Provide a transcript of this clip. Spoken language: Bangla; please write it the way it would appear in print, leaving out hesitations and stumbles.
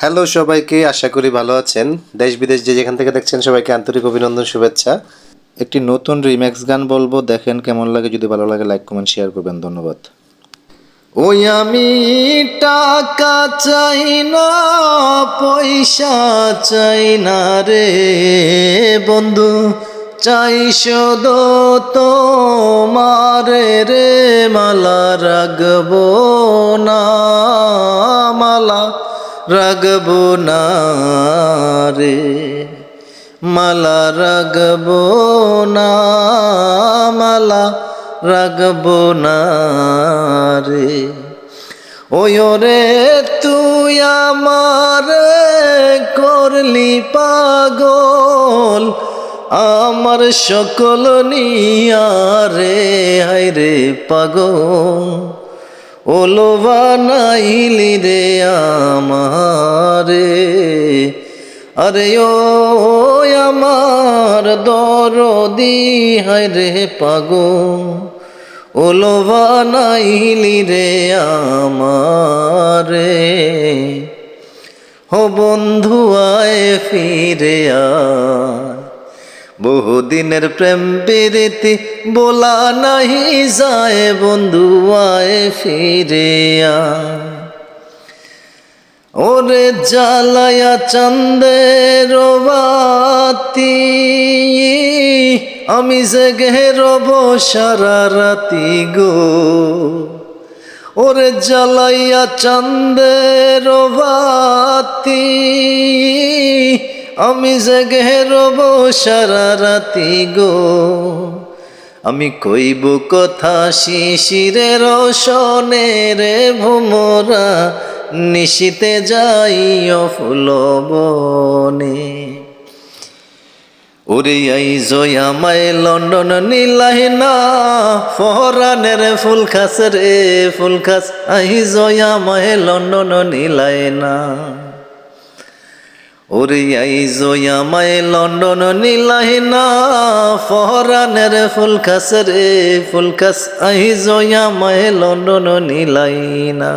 হ্যালো সবাইকে, আশা করি ভালো আছেন। দেশ বিদেশ যে যেখান থেকে দেখছেন সবাইকে আন্তরিক অভিনন্দন, শুভেচ্ছা। একটি নতুন রিম্যাক্স গান বলবো, দেখেন কেমন লাগে। যদি ভালো লাগে লাইক কমেন্ট শেয়ার করবেন, ধন্যবাদ। ওই আমি টাকা চাই না, পয়সা চাই না রে বন্ধু, চাই শুধু তোমারে রে। মালা রাখবো না, মালা রাখবো না রে, মালা রাখবো না, মালা রাখবো না রে। ওই রে তুই আমারে করলি পাগল, আমার সকল নিয়ারে হায়রে পাগল। ওলো বানাইলি রে আমারে, আরে ও আমার দরদি হায়রে পাগল। ওলো বানাইলি রে আমারে, ও বন্ধু আয় ফিরে আয়। বহুদিনের প্রেম প্রীতি বলা নাহি যায়, বন্ধু আয় ফিরে আয়। ওরে জ্বালায়া চাঁদের বাতি, আমি জেগে রব সারা রাতি গো। ওরে জ্বালাইয়া চাঁদের বাতি, আমি জেগে রব সারা রাতি গো। আমি কইব কথা শিশিরের রসনে রে ভোমরা, নিশিতে যাইও ফুল বনে। ওরে আইজ আমায় লন্ডন নিলাই না, ফরানের ফুল খাস রে ফুল খাস। আইজ আমায় লন্ডন নিলাই না, ওরে আইজ আমায় লন্ডন নিলাই না, ফরানের ফুল খাস রে ফুল খাস। আইজ আমায় লন্ডন নিলাই না।